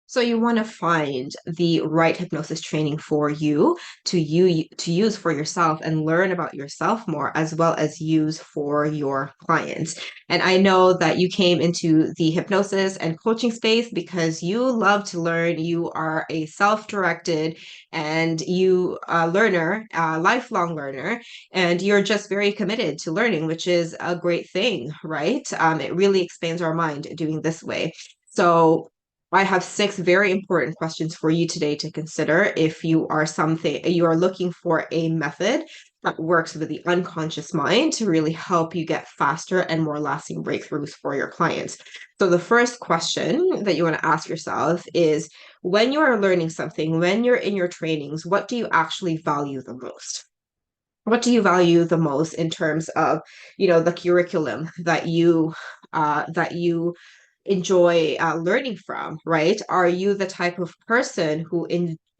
So you want to find the right hypnosis training for you to use for yourself and learn about yourself more, as well as use for your clients. And I know that you came into the hypnosis and coaching space because you love to learn. You are a self-directed and you learner, a lifelong learner, and you're just very committed to learning, which is a great thing, right? It really expands our mind doing this way. So I have six very important questions for you today to consider if you are looking for a method that works with the unconscious mind to really help you get faster and more lasting breakthroughs for your clients. So the first question that you want to ask yourself is when you are learning something, when you're in your trainings, what do you actually value the most? What do you value the most in terms of, the curriculum that you enjoy learning from, right? Are you the type of person who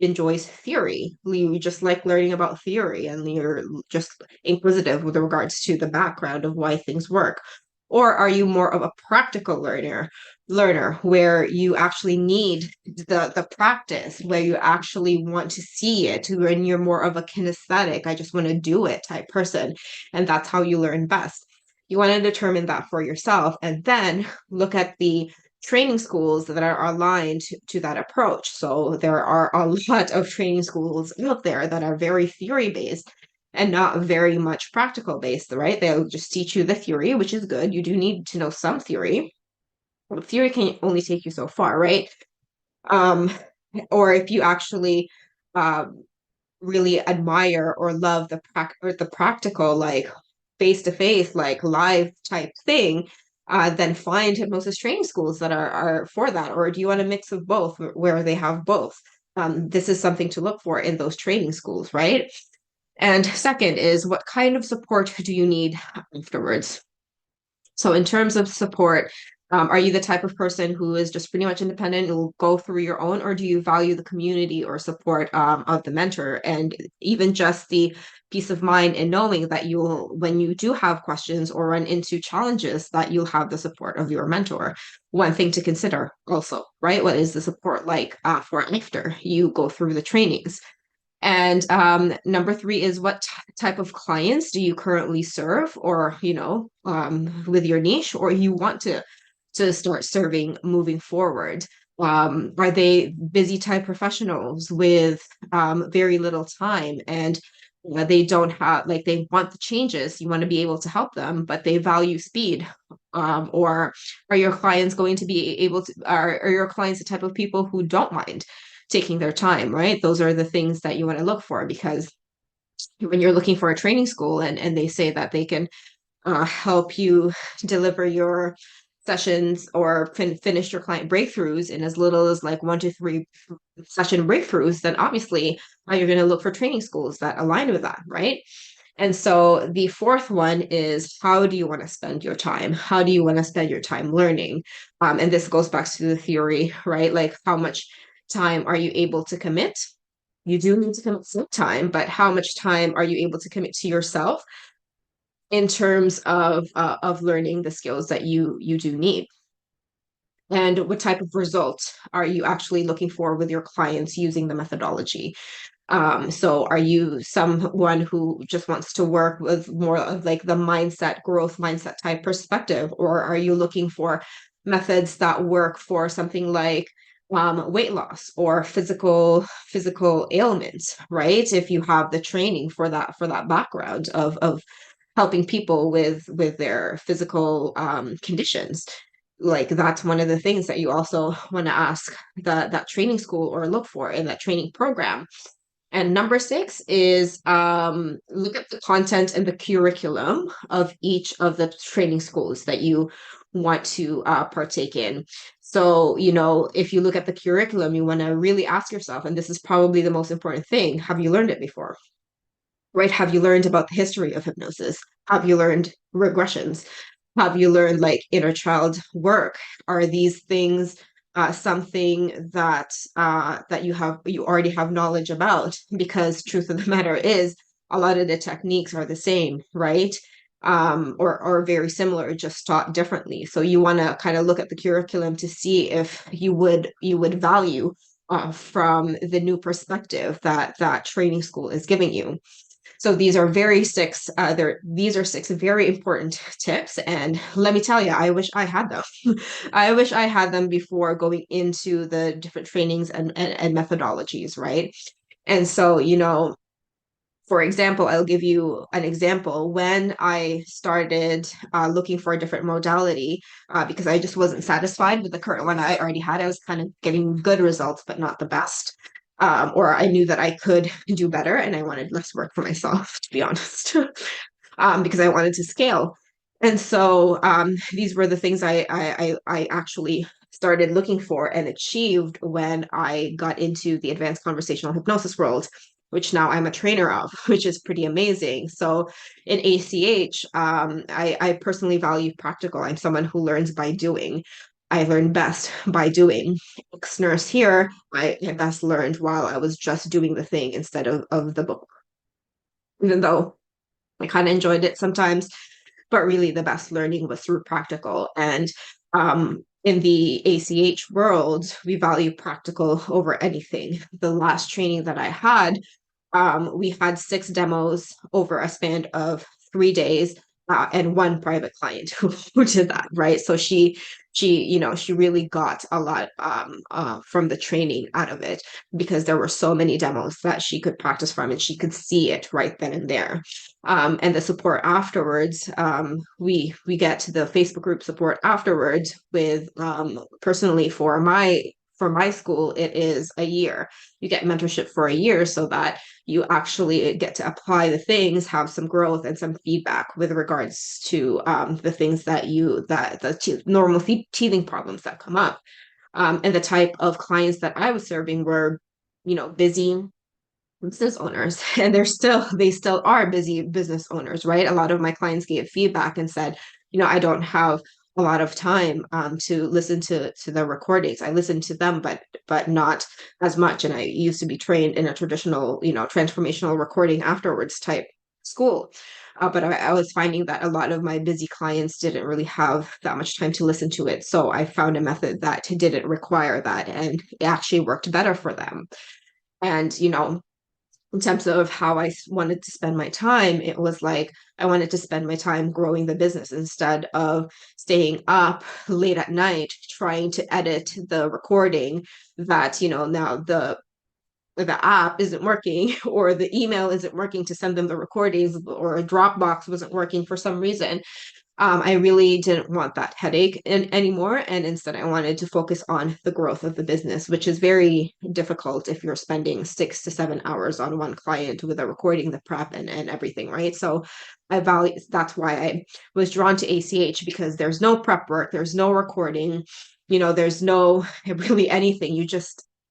enjoys theory? You just like learning about theory and you're just inquisitive with regards to the background of why things work? Or are you more of a practical learner where you actually need the practice, where you actually want to see it, when you're more of a kinesthetic, I just want to do it type person, and that's how you learn best. You want to determine that for yourself and then look at the training schools that are aligned to that approach. So there are a lot of training schools out there that are very theory based and not very much practical based, right? They'll just teach you the theory, which is good. You do need to know some theory. But theory can only take you so far, right? Um, or if you actually um, really admire or love the practical, like face to face, like live type thing, then find hypnosis training schools that are for that. Or do you want a mix of both, where they have both? This is something to look for in those training schools, right? And second is what kind of support do you need afterwards? So, in terms of support, are you the type of person who is just pretty much independent and will go through your own, or do you value the community or support of the mentor and even just the peace of mind in knowing that you'll, when you do have questions or run into challenges, that you'll have the support of your mentor? One thing to consider also, right? What is the support like for after you go through the trainings? And number three is what type of clients do you currently serve, or with your niche, or you want to start serving moving forward? Are they busy type professionals with very little time and they don't have like they want the changes, you want to be able to help them, but they value speed? Or are your clients going to be able to, are your clients the type of people who don't mind taking their time, right? Those are the things that you want to look for, because when you're looking for a training school and they say that they can help you deliver your sessions or finish your client breakthroughs in as little as like 1 to 3 session breakthroughs, then obviously you're going to look for training schools that align with that, right? And so the fourth one is how do you want to spend your time? How do you want to spend your time learning? And this goes back to the theory, right? Like how much time are you able to commit? You do need to commit some time, but how much time are you able to commit to yourself in terms of learning the skills that you do need? And what type of result are you actually looking for with your clients using the methodology? So are you someone who just wants to work with more of like the mindset, growth mindset type perspective, or are you looking for methods that work for something like weight loss or physical ailments, right? If you have the training for that background of helping people with their physical conditions, like that's one of the things that you also want to ask that training school or look for in that training program. And number six is look at the content and the curriculum of each of the training schools that you want to partake in. So, if you look at the curriculum, you want to really ask yourself, and this is probably the most important thing, have you learned it before? Right? Have you learned about the history of hypnosis? Have you learned regressions? Have you learned like inner child work? Are these things something that you already have knowledge about? Because truth of the matter is, a lot of the techniques are the same, right? or very similar, just taught differently. So you want to kind of look at the curriculum to see if you would value from the new perspective that that training school is giving you. So these are six very important tips. And let me tell you, I wish I had them. I wish I had them before going into the different trainings and methodologies, right? And so, for example, I'll give you an example. When I started looking for a different modality, because I just wasn't satisfied with the current one I already had, I was kind of getting good results, but not the best. Or I knew that I could do better and I wanted less work for myself, to be honest, because I wanted to scale. And so these were the things I actually started looking for and achieved when I got into the advanced conversational hypnosis world, which now I'm a trainer of, which is pretty amazing. So in ACH, I personally value practical. I'm someone who learns by doing. I learn best by doing. Ex-nurse here, I best learned while I was just doing the thing instead of the book, even though I kind of enjoyed it sometimes, but really the best learning was through practical. And in the ACH world, we value practical over anything. The last training that I had, we had 6 demos over a span of 3 days, and one private client who did that, right? So she really got a lot from the training out of it because there were so many demos that she could practice from and she could see it right then and there. And the support afterwards, we get to the Facebook group support afterwards with personally for my school, it is a year. You get mentorship for a year so that you actually get to apply the things, have some growth and some feedback with regards to the things the normal teething problems that come up. And the type of clients that I was serving were, busy business owners, and they still are busy business owners, right? A lot of my clients gave feedback and said, I don't have a lot of time to listen to the recordings. I listen to them, but not as much. And I used to be trained in a traditional, transformational recording afterwards type school. But I was finding that a lot of my busy clients didn't really have that much time to listen to it. So I found a method that didn't require that, and it actually worked better for them. And, in terms of how I wanted to spend my time, it was like I wanted to spend my time growing the business instead of staying up late at night trying to edit the recording that, now the app isn't working or the email isn't working to send them the recordings or a Dropbox wasn't working for some reason. I really didn't want that headache anymore. And instead, I wanted to focus on the growth of the business, which is very difficult if you're spending 6 to 7 hours on one client with the recording, the prep, and everything, right? So that's why I was drawn to ACH because there's no prep work, there's no recording, there's no really anything.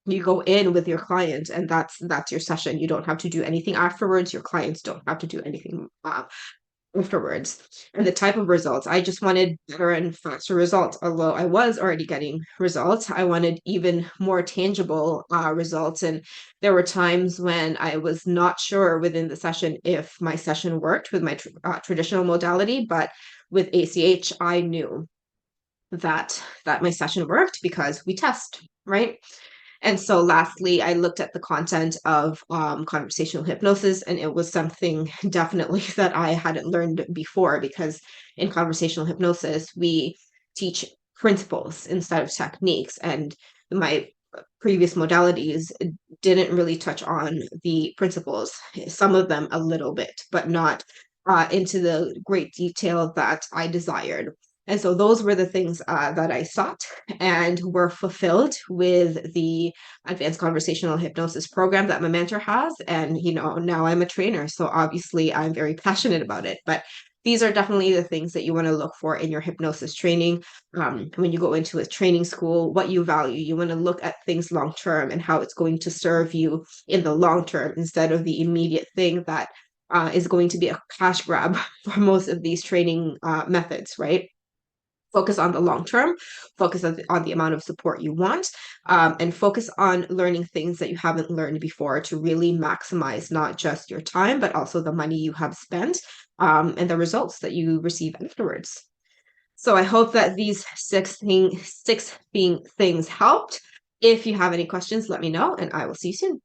You go in with your client and that's your session. You don't have to do anything afterwards. Your clients don't have to do anything afterwards. And the type of results, I just wanted better and faster results. Although I was already getting results, I wanted even more tangible results. And there were times when I was not sure within the session if my session worked with my traditional modality, but with ACH, I knew that my session worked because we test, right? And so lastly, I looked at the content of conversational hypnosis, and it was something definitely that I hadn't learned before because in conversational hypnosis, we teach principles instead of techniques. And my previous modalities didn't really touch on the principles, some of them a little bit, but not into the great detail that I desired. And so those were the things that I sought and were fulfilled with the advanced conversational hypnosis program that my mentor has. And, now I'm a trainer. So obviously I'm very passionate about it. But these are definitely the things that you want to look for in your hypnosis training. When you go into a training school, what you value, you want to look at things long term and how it's going to serve you in the long term instead of the immediate thing that is going to be a cash grab for most of these training methods, right? Focus on the long term, focus on the amount of support you want, and focus on learning things that you haven't learned before to really maximize not just your time, but also the money you have spent, and the results that you receive afterwards. So I hope that these six things helped. If you have any questions, let me know, and I will see you soon.